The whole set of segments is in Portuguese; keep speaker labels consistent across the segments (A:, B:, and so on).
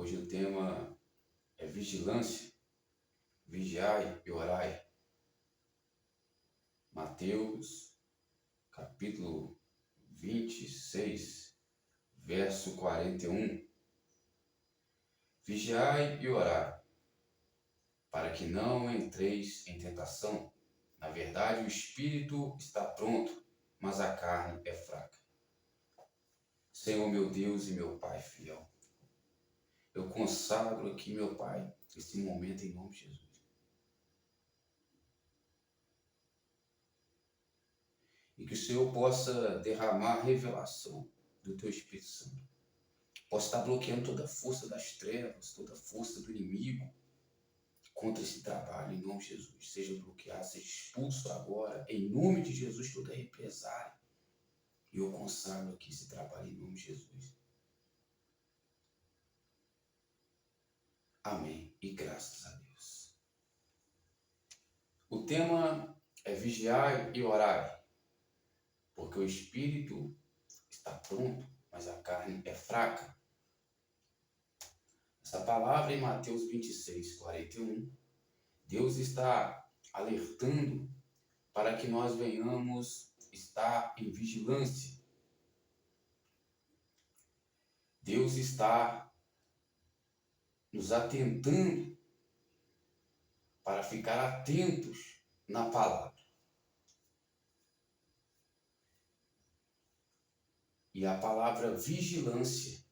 A: Hoje o tema é vigilância, vigiai e orai. Mateus, capítulo 26, verso 41. Vigiai e orai, para que não entreis em tentação. Na verdade, o espírito está pronto, mas a carne é fraca. Senhor, meu Deus e meu Pai fiel, eu consagro aqui, meu Pai, esse momento em nome de Jesus. E que o Senhor possa derramar a revelação do Teu Espírito Santo. Possa estar bloqueando toda a força das trevas, toda a força do inimigo contra esse trabalho, em nome de Jesus. Seja bloqueado, seja expulso agora, em nome de Jesus, toda represália. E eu consagro aqui esse trabalho em nome de Jesus. Amém. E graças a Deus. O tema é vigiar e orar, porque o espírito está pronto, mas a carne é fraca. Essa palavra em Mateus 26, 41, Deus está alertando para que nós venhamos estar em vigilância. Deus está nos atentando para ficar atentos na palavra. E a palavra vigilância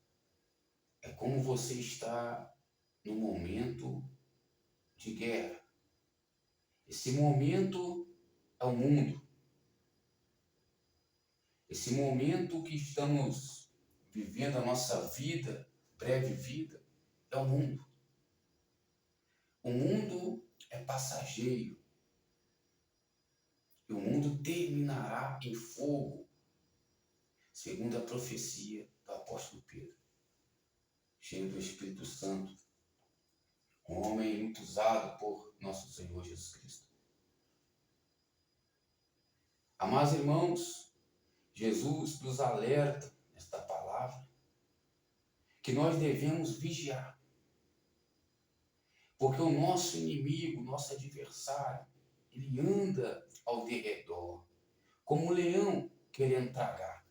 A: é como você está no momento de guerra. Esse momento é o mundo. Esse momento que estamos vivendo a nossa vida, breve vida, é o mundo. O mundo é passageiro. E o mundo terminará em fogo, segundo a profecia do apóstolo Pedro, cheio do Espírito Santo, um homem muito usado por nosso Senhor Jesus Cristo. Amados irmãos, Jesus nos alerta nesta palavra que nós devemos vigiar, porque o nosso inimigo, nosso adversário, ele anda ao derredor, como um leão querendo tragar.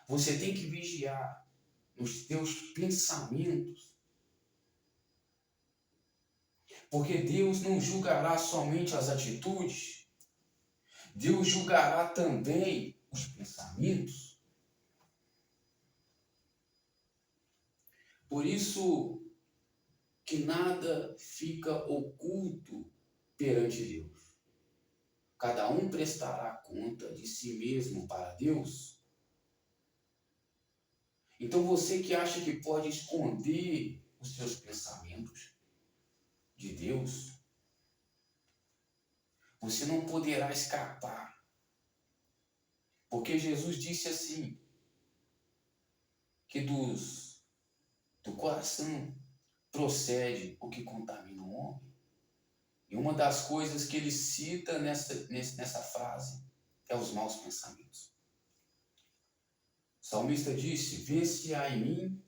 A: Você tem que vigiar nos teus pensamentos, porque Deus não julgará somente as atitudes, Deus julgará também os pensamentos. Por isso que nada fica oculto perante Deus. Cada um prestará conta de si mesmo para Deus. Então você que acha que pode esconder os seus pensamentos de Deus, você não poderá escapar. Porque Jesus disse assim, que do coração procede o que contamina o homem. E uma das coisas que ele cita nessa frase é os maus pensamentos. O salmista disse, vê se há em mim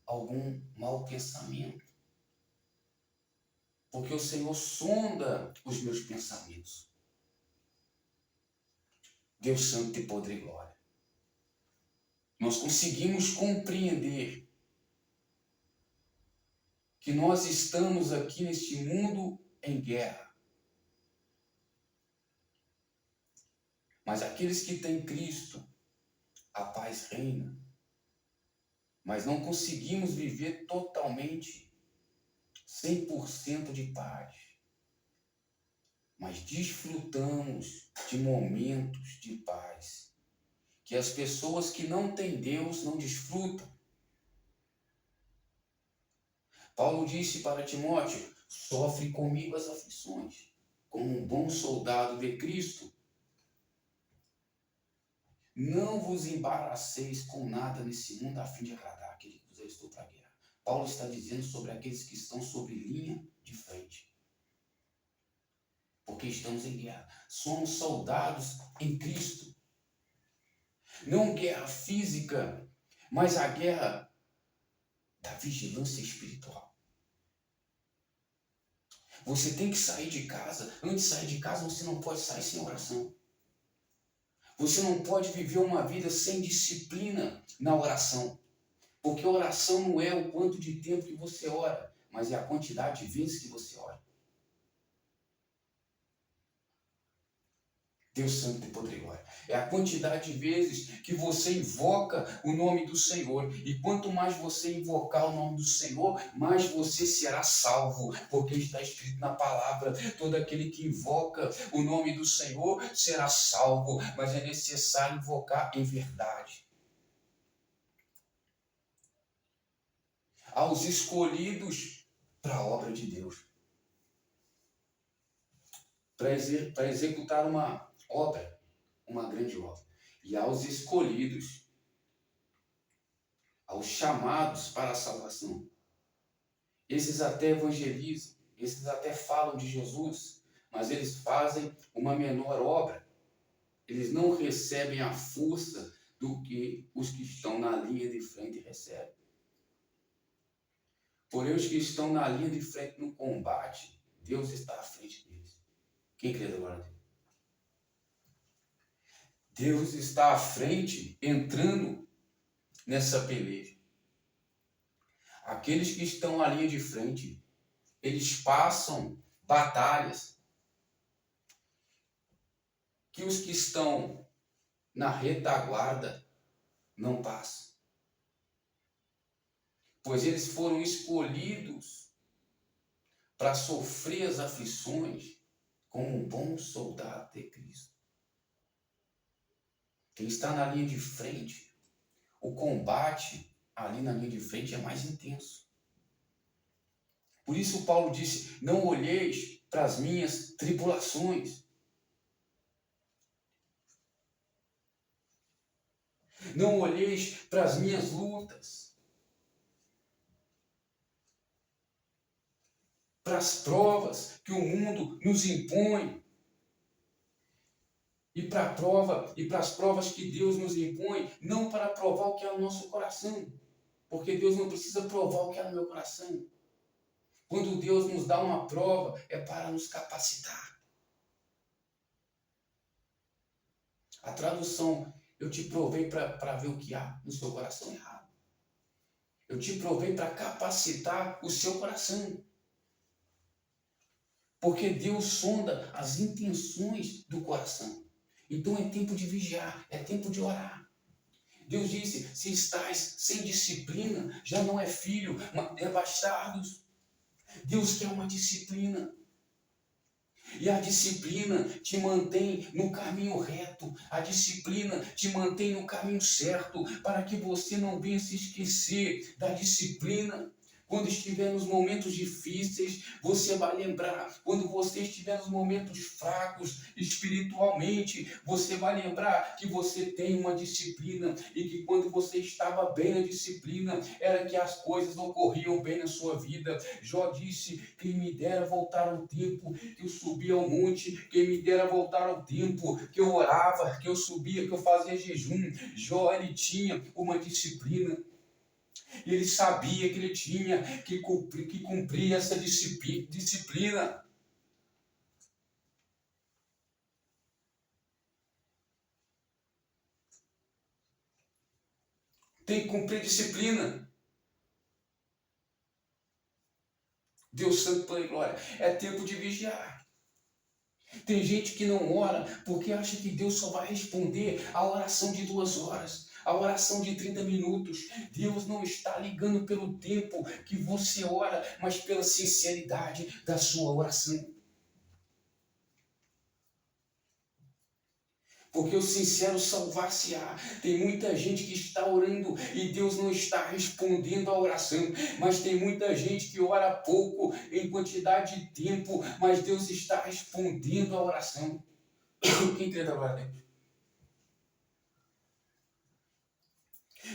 A: algum mau pensamento. Porque o Senhor sonda os meus pensamentos. Deus Santo de poder e glória. Nós conseguimos compreender que nós estamos aqui neste mundo em guerra. Mas aqueles que têm Cristo, a paz reina. Mas não conseguimos viver totalmente 100% de paz. Mas desfrutamos de momentos de paz que as pessoas que não têm Deus não desfrutam. Paulo disse para Timóteo, sofre comigo as aflições, como um bom soldado de Cristo. Não vos embaraceis com nada nesse mundo a fim de agradar aquele que vos estou para a guerra. Paulo está dizendo sobre aqueles que estão sobre linha de frente. Porque estamos em guerra. Somos soldados em Cristo. Não guerra física, mas a guerra da vigilância espiritual. Você tem que sair de casa. Antes de sair de casa, você não pode sair sem oração. Você não pode viver uma vida sem disciplina na oração. Porque a oração não é o quanto de tempo que você ora, mas é a quantidade de vezes que você ora. Deus Santo e Poder e Glória. É a quantidade de vezes que você invoca o nome do Senhor. E quanto mais você invocar o nome do Senhor, mais você será salvo. Porque está escrito na palavra, todo aquele que invoca o nome do Senhor será salvo. Mas é necessário invocar em verdade. Aos escolhidos para a obra de Deus. Para executar uma obra, uma grande obra. E aos escolhidos, aos chamados para a salvação. Esses até evangelizam, esses até falam de Jesus, mas eles fazem uma menor obra. Eles não recebem a força do que os que estão na linha de frente recebem. Porém, os que estão na linha de frente no combate, Deus está à frente deles. Quem crê agora a Deus? Deus está à frente, entrando nessa peleja. Aqueles que estão na linha de frente, eles passam batalhas que os que estão na retaguarda não passam. Pois eles foram escolhidos para sofrer as aflições como um bom soldado de Cristo. Quem está na linha de frente, o combate ali na linha de frente é mais intenso. Por isso Paulo disse, não olheis para as minhas tribulações. Não olheis para as minhas lutas. Para as provas que o mundo nos impõe. E para as provas que Deus nos impõe, não para provar o que é o nosso coração. Porque Deus não precisa provar o que é no meu coração. Quando Deus nos dá uma prova, é para nos capacitar. A tradução, eu te provei para ver o que há no seu coração errado. Eu te provei para capacitar o seu coração. Porque Deus sonda as intenções do coração. Então é tempo de vigiar, é tempo de orar. Deus disse, se estás sem disciplina, já não é filho, mas é bastardos. Deus quer uma disciplina. E a disciplina te mantém no caminho reto. A disciplina te mantém no caminho certo, para que você não venha se esquecer da disciplina. Quando estiver nos momentos difíceis, você vai lembrar. Quando você estiver nos momentos fracos espiritualmente, você vai lembrar que você tem uma disciplina e que quando você estava bem na disciplina, era que as coisas ocorriam bem na sua vida. Jó disse, quem me dera voltar ao tempo que eu subia ao monte, quem me dera voltar ao tempo que eu orava, que eu subia, que eu fazia jejum. Jó, ele tinha uma disciplina. E ele sabia que ele tinha que cumprir essa disciplina. Tem que cumprir disciplina. Deus Santo, Poder e Glória. É tempo de vigiar. Tem gente que não ora porque acha que Deus só vai responder a oração de 2 horas. A oração de 30 minutos. Deus não está ligando pelo tempo que você ora, mas pela sinceridade da sua oração. Porque o sincero salvar-se-á. Tem muita gente que está orando e Deus não está respondendo a oração. Mas tem muita gente que ora pouco em quantidade de tempo, mas Deus está respondendo a oração. Quem crê da glória a Deus?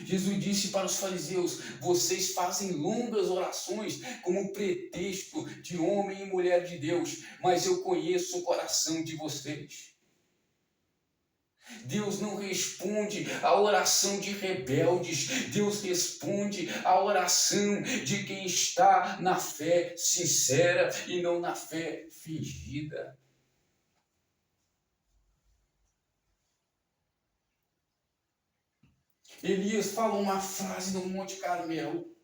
A: Jesus disse para os fariseus, vocês fazem longas orações como pretexto de homem e mulher de Deus, mas eu conheço o coração de vocês. Deus não responde à oração de rebeldes. Deus responde à oração de quem está na fé sincera e não na fé fingida. Elias fala uma frase no Monte Carmelo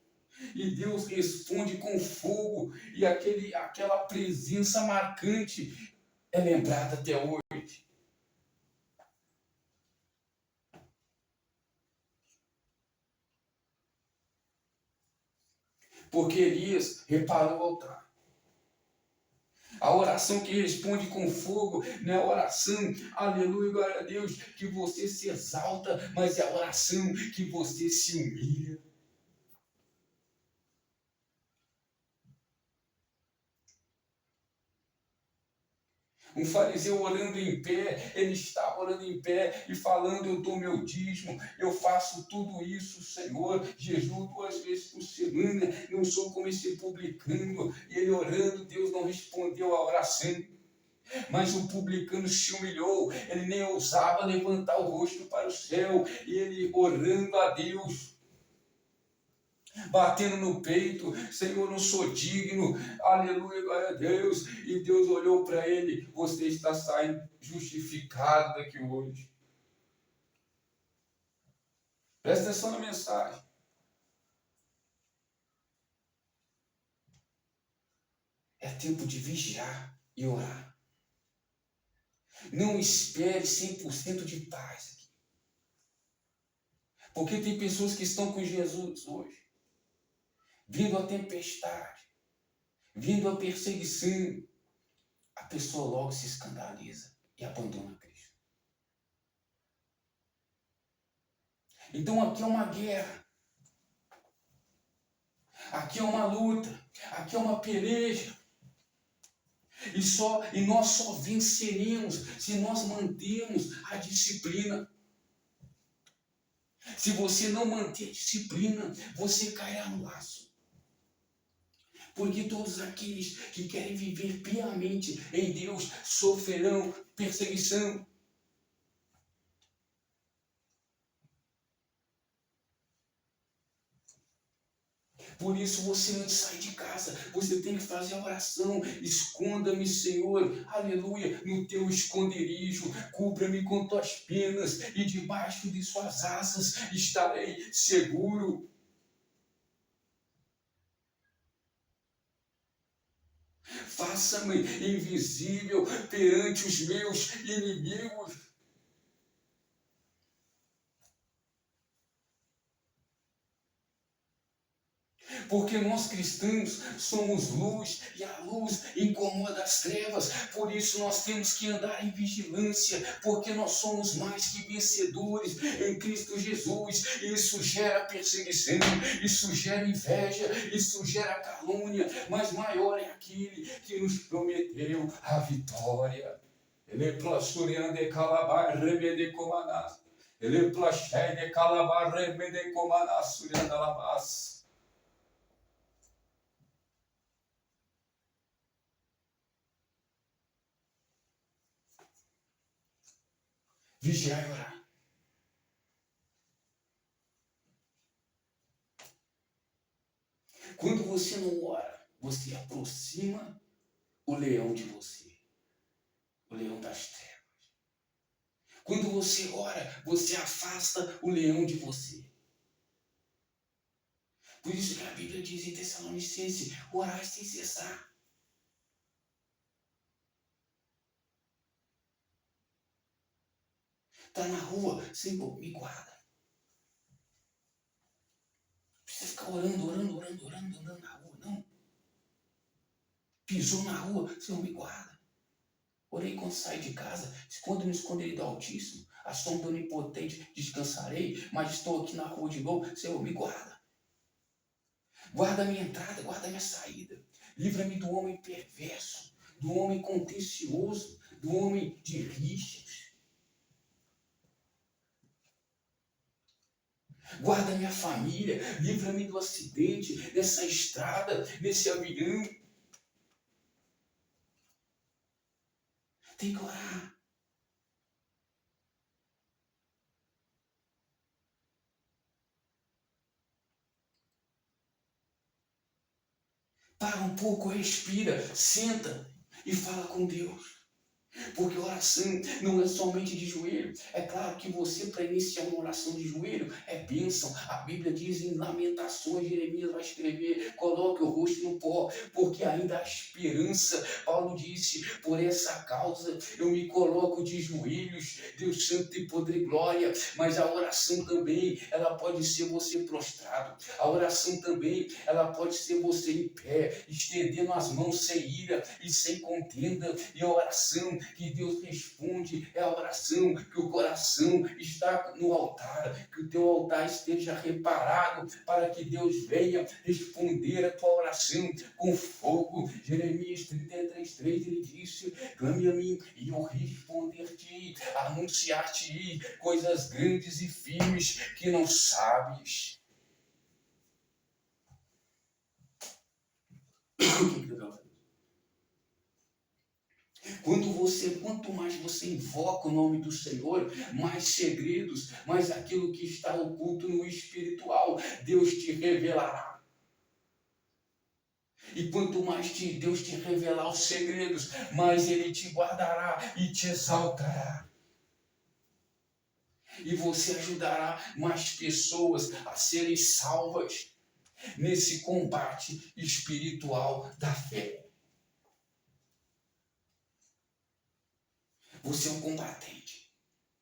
A: e Deus responde com fogo, e aquela presença marcante é lembrada até hoje. Porque Elias reparou o altar. A oração que responde com fogo não é a oração, aleluia, glória a Deus, que você se exalta, mas é a oração que você se humilha. Um fariseu orando em pé, ele estava orando em pé e falando: eu dou meu dízimo, eu faço tudo isso, Senhor, jejuo 2 vezes por semana, não sou como esse publicano. E ele orando, Deus não respondeu a oração. Mas o publicano se humilhou, ele nem ousava levantar o rosto para o céu, e ele orando a Deus, batendo no peito: Senhor, não sou digno, aleluia, glória a Deus. E Deus olhou para ele: você está saindo justificado daqui hoje. Presta atenção na mensagem. É tempo de vigiar e orar. Não espere 100% de paz aqui. Porque tem pessoas que estão com Jesus hoje, vindo a tempestade, vindo a perseguição, a pessoa logo se escandaliza e abandona Cristo. Então aqui é uma guerra, aqui é uma luta, aqui é uma peleja. E nós só venceremos se nós mantermos a disciplina. Se você não manter a disciplina, você cairá no laço. Porque todos aqueles que querem viver piamente em Deus sofrerão perseguição. Por isso você não sai de casa, você tem que fazer a oração: esconda-me, Senhor, aleluia, no teu esconderijo, cubra-me com tuas penas, e debaixo de suas asas estarei seguro. Faça-me invisível perante os meus inimigos. Porque nós cristãos somos luz e a luz incomoda as trevas. Por isso nós temos que andar em vigilância, porque nós somos mais que vencedores em Cristo Jesus. Isso gera perseguição, isso gera inveja, isso gera calúnia, mas maior é aquele que nos prometeu a vitória. Ele é plasturian de calabar remede comanas. Ele é plachai de calabar remede comanas surian da labas. Vigiar e orar. Quando você não ora, você aproxima o leão de você, o leão das trevas. Quando você ora, você afasta o leão de você. Por isso que a Bíblia diz em Tessalonicenses: orar sem cessar. Está na rua, Senhor, me guarda. Não precisa ficar orando, andando na rua, não. Pisou na rua, Senhor, me guarda. Orei quando saí de casa, esconde-me no esconderijo do Altíssimo, a sombra onipotente descansarei, mas estou aqui na rua de novo, Senhor, me guarda. Guarda a minha entrada, guarda a minha saída. Livra-me do homem perverso, do homem contencioso, do homem de rixas. Guarda a minha família, livra-me do acidente, dessa estrada, desse avião. Tem que orar. Para um pouco, respira, senta e fala com Deus. Porque oração não é somente de joelho. É claro que você, para iniciar uma oração de joelho, é bênção. A Bíblia diz em Lamentações, Jeremias vai escrever, coloque o rosto no pó, porque ainda há esperança. Paulo disse, por essa causa eu me coloco de joelhos, Deus santo e poder e glória. Mas a oração também, ela pode ser você prostrado. A oração também, ela pode ser você em pé, estendendo as mãos sem ira e sem contenda. E a oração que Deus responde é a oração que o coração está no altar, que o teu altar esteja reparado para que Deus venha responder a tua oração com fogo. Jeremias 33:3 ele disse, clame a mim e eu responder-te, anunciar-te coisas grandes e firmes que não sabes. Quanto mais você invoca o nome do Senhor, mais segredos, mais aquilo que está oculto no espiritual, Deus te revelará. E quanto mais Deus te revelar os segredos, mais Ele te guardará e te exaltará. E você ajudará mais pessoas a serem salvas nesse combate espiritual da fé. Você é um combatente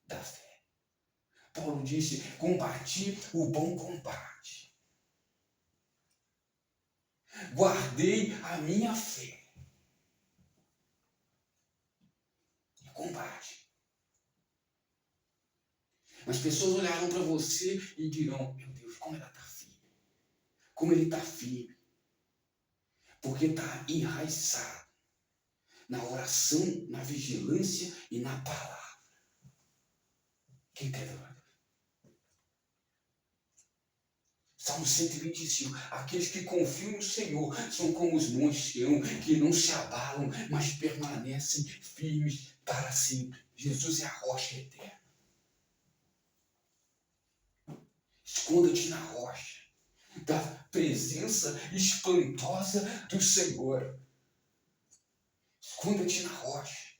A: da fé. Paulo disse, combati o bom combate. Guardei a minha fé. E combate. As pessoas olharão para você e dirão, meu Deus, como ela está firme. Como ele está firme. Porque está enraizado na oração, na vigilância e na palavra. Quem quer adorar? Salmo 125, aqueles que confiam no Senhor são como os montes de Sião, que não se abalam, mas permanecem firmes para sempre. Jesus é a rocha eterna. Esconda-te na rocha, da presença espantosa do Senhor. Esconda-te na rocha,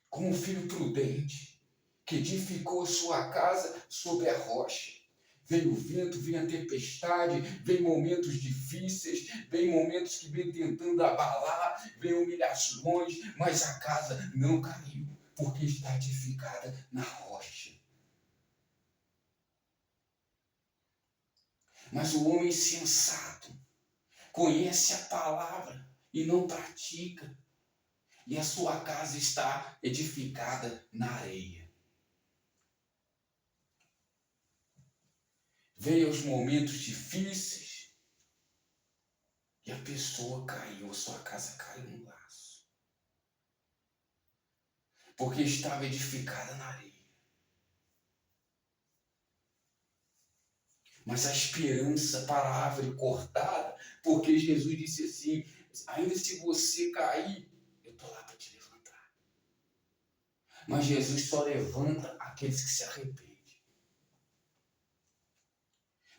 A: como um filho prudente, que edificou sua casa sobre a rocha. Vem o vento, vem a tempestade, vem momentos difíceis, vem momentos que vem tentando abalar, vem humilhações, mas a casa não caiu, porque está edificada na rocha. Mas o homem sensato conhece a palavra e não pratica, e a sua casa está edificada na areia. Veio os momentos difíceis e a pessoa caiu, a sua casa caiu no laço. Porque estava edificada na areia. Mas a esperança para a árvore cortada, porque Jesus disse assim, ainda se você cair, eu estou lá para te levantar. Mas Jesus só levanta aqueles que se arrependem.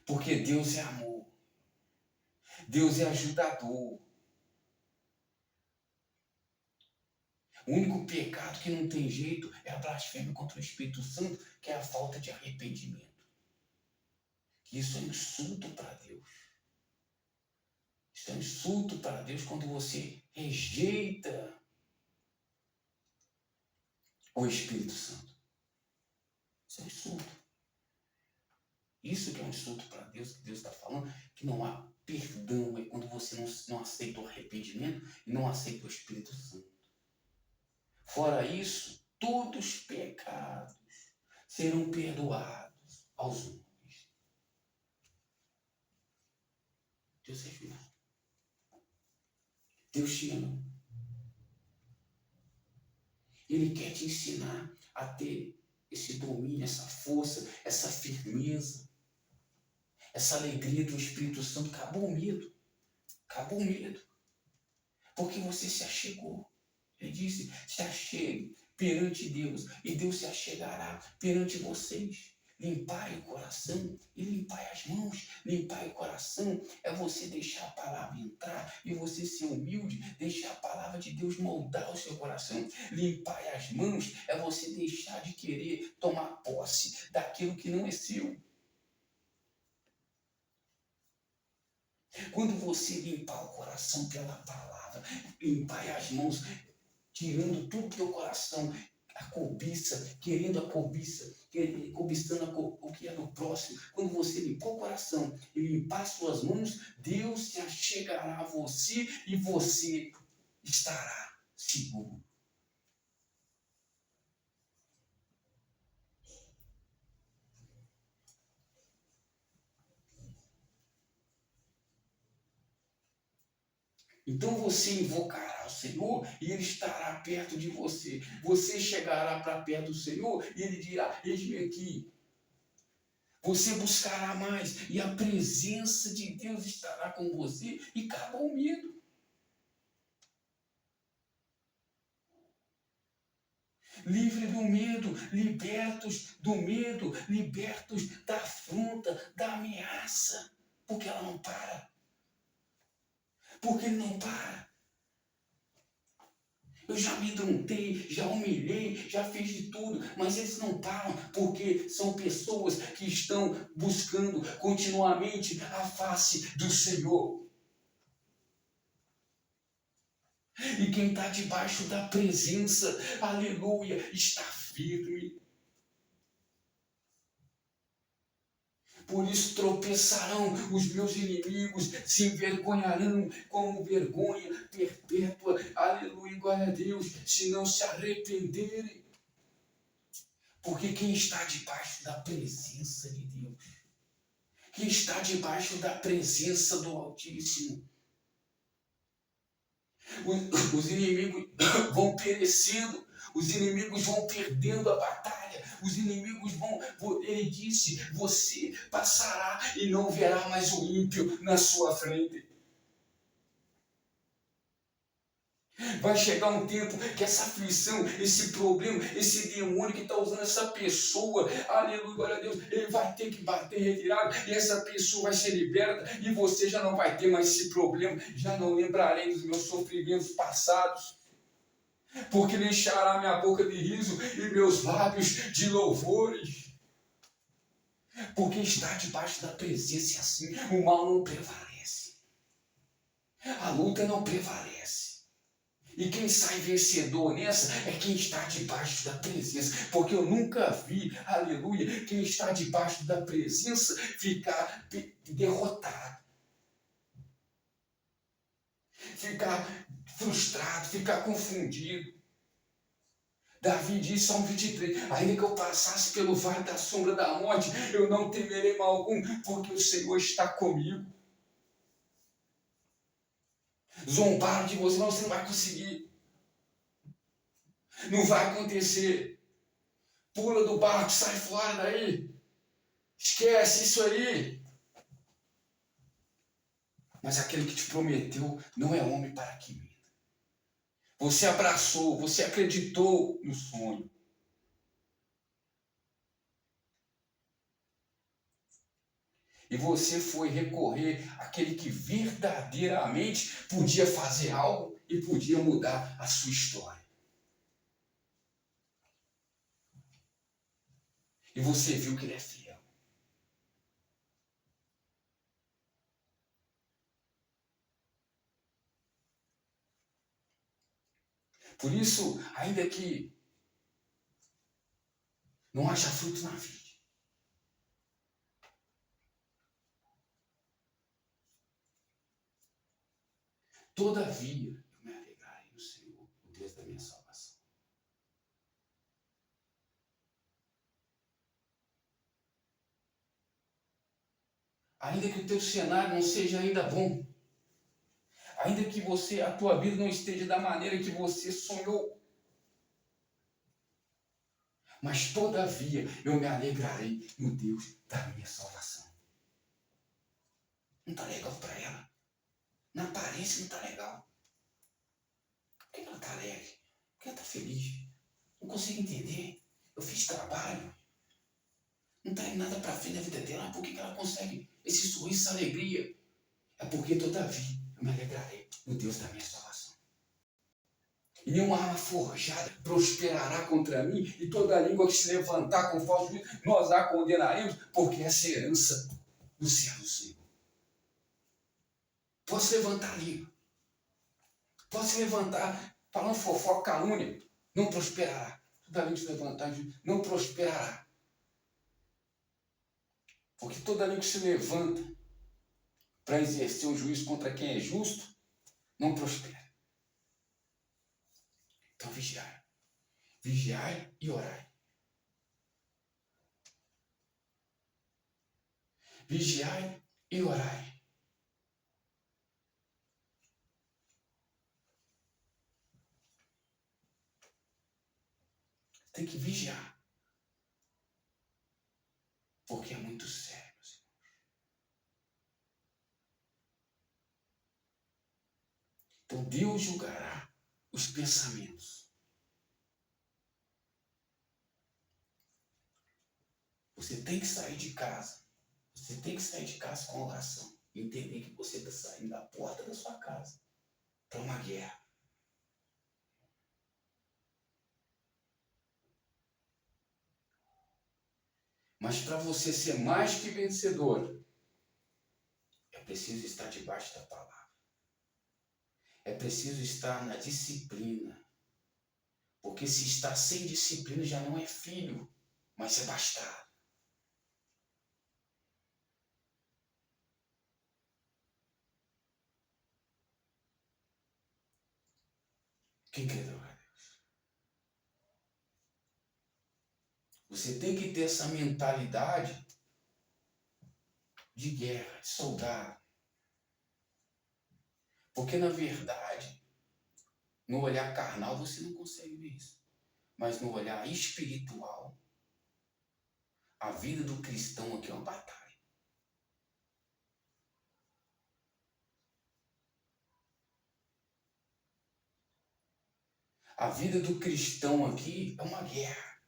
A: Porque Deus é amor. Deus é ajudador. O único pecado que não tem jeito é a blasfêmia contra o Espírito Santo, que é a falta de arrependimento. Isso é um insulto para Deus. Isso é um insulto para Deus quando você rejeita o Espírito Santo. Isso é um insulto. Isso que é um insulto para Deus, que Deus está falando, que não há perdão, é quando você não aceita o arrependimento e não aceita o Espírito Santo. Fora isso, todos os pecados serão perdoados aos homens. Deus é justo. Deus te ama. Ele quer te ensinar a ter esse domínio, essa força, essa firmeza, essa alegria do Espírito Santo. Acabou o medo. Acabou o medo. Porque você se achegou. Ele disse, se achegue perante Deus e Deus se achegará perante vocês. Limpai o coração e limpai as mãos. Limpai o coração é você deixar a palavra entrar e você ser humilde, deixar a palavra de Deus moldar o seu coração. Limpai as mãos é você deixar de querer tomar posse daquilo que não é seu. Quando você limpar o coração pela palavra, limpar as mãos, tirando tudo do teu coração, a cobiça, querendo a cobiça, cobiçando o que é do próximo. Quando você limpar o coração e limpar suas mãos, Deus se achegará a você e você estará seguro. Então você invocará o Senhor e Ele estará perto de você. Você chegará para perto do Senhor e Ele dirá: eis-me aqui. Você buscará mais e a presença de Deus estará com você e acabou o medo. Livre do medo, libertos do medo, libertos da afronta, da ameaça, porque ela não para. Porque ele não para. Eu já me amedrontei, já humilhei, já fiz de tudo, mas eles não param, porque são pessoas que estão buscando continuamente a face do Senhor. E quem está debaixo da presença, aleluia, está firme. Por isso tropeçarão os meus inimigos, se envergonharão como vergonha perpétua. Aleluia, glória a Deus, se não se arrependerem. Porque quem está debaixo da presença de Deus, quem está debaixo da presença do Altíssimo, os inimigos vão perecendo, os inimigos vão perdendo a batalha, os inimigos vão, ele disse, você passará e não verá mais o ímpio na sua frente. Vai chegar um tempo que essa aflição, esse problema, esse demônio que está usando essa pessoa, aleluia, glória a Deus, ele vai ter que bater retirado e essa pessoa vai ser liberta e você já não vai ter mais esse problema, já não lembrarei dos meus sofrimentos passados, porque ele encherá minha boca de riso e meus lábios de louvores. Porque está debaixo da presença e assim o mal não prevalece, a luta não prevalece. E quem sai vencedor nessa é quem está debaixo da presença. Porque eu nunca vi, aleluia, quem está debaixo da presença ficar derrotado. Ficar frustrado, ficar confundido. Davi diz, Salmo 23, ainda que eu passasse pelo vale da sombra da morte, eu não temerei mal algum, porque o Senhor está comigo. Zombaram de você, mas você não vai conseguir. Não vai acontecer. Pula do barco, sai fora daí. Esquece isso aí. Mas aquele que te prometeu não é homem para que minta. Você abraçou, você acreditou no sonho. E você foi recorrer àquele que verdadeiramente podia fazer algo e podia mudar a sua história. E você viu que ele é fiel. Por isso, ainda que não haja fruto na vida, todavia eu me alegrarei no Senhor, o Deus da minha salvação. Ainda que o teu cenário não seja ainda bom, ainda que a tua vida não esteja da maneira que você sonhou, mas todavia eu me alegrarei no Deus da minha salvação. Não está legal para ela? Na aparência não está legal. Por que ela está alegre? Por que ela está feliz? Não consigo entender. Eu fiz trabalho. não traz nada para frente na vida dela. Mas por que ela consegue esse sorriso, essa alegria? É porque, todavia, eu me alegrarei no Deus da minha salvação. E nenhuma arma forjada prosperará contra mim, e toda língua que se levantar com falso juízo, nós a condenaremos, porque essa é a herança do céu do Senhor. Posso levantar a língua, posso levantar falando fofoca, calúnia, não prosperará. Toda língua que se levantar não prosperará. Porque toda língua que se levanta para exercer um juízo contra quem é justo, não prospera. Então vigiai. Vigiai e orai. Vigiai e orai. Tem que vigiar. Porque é muito sério, meus irmãos. Então Deus julgará os pensamentos. Você tem que sair de casa. Você tem que sair de casa com oração. Entender que você está saindo da porta da sua casa para uma guerra. Mas para você ser mais que vencedor, é preciso estar debaixo da palavra. É preciso estar na disciplina. Porque se está sem disciplina já não é filho, mas é bastardo. Quem quer adorar a Deus? Você tem que ter essa mentalidade de guerra, de soldado. Porque, na verdade, no olhar carnal você não consegue ver isso. Mas no olhar espiritual, a vida do cristão aqui é uma batalha. A vida do cristão aqui é uma guerra.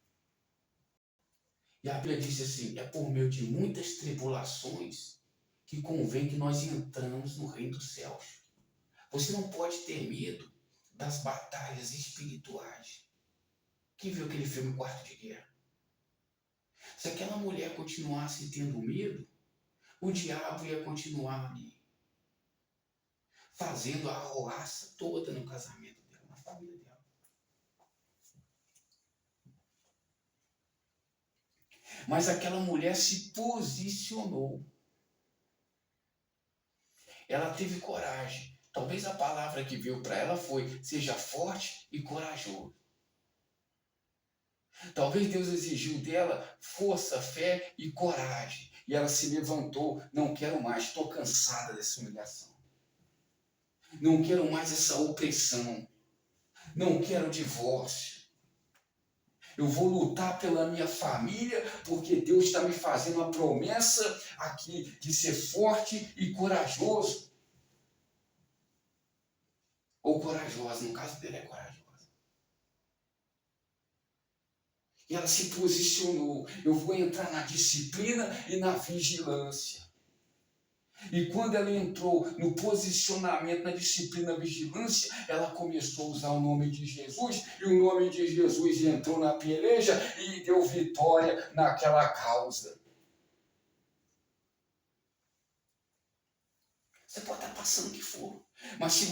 A: E a Bíblia diz assim, é por meio de muitas tribulações que convém que nós entramos no reino dos céus. Você não pode ter medo das batalhas espirituais. Quem viu aquele filme Quarto de Guerra? Se aquela mulher continuasse tendo medo, o diabo ia continuar ali, fazendo a arruaça toda no casamento dela, na família dela. Mas aquela mulher se posicionou. Ela teve coragem. Talvez a palavra que veio para ela foi: seja forte e corajoso. Talvez Deus exigiu dela força, fé e coragem. E ela se levantou: não quero mais, estou cansada dessa humilhação. Não quero mais essa opressão. Não quero divórcio. Eu vou lutar pela minha família, porque Deus está me fazendo uma promessa aqui de ser forte e corajoso. Ou corajosa, no caso dele é corajosa. E ela se posicionou. Eu vou entrar na disciplina e na vigilância. E quando ela entrou no posicionamento, na disciplina, na vigilância, ela começou a usar o nome de Jesus, e o nome de Jesus entrou na peleja e deu vitória naquela causa. Você pode estar passando o que for, mas se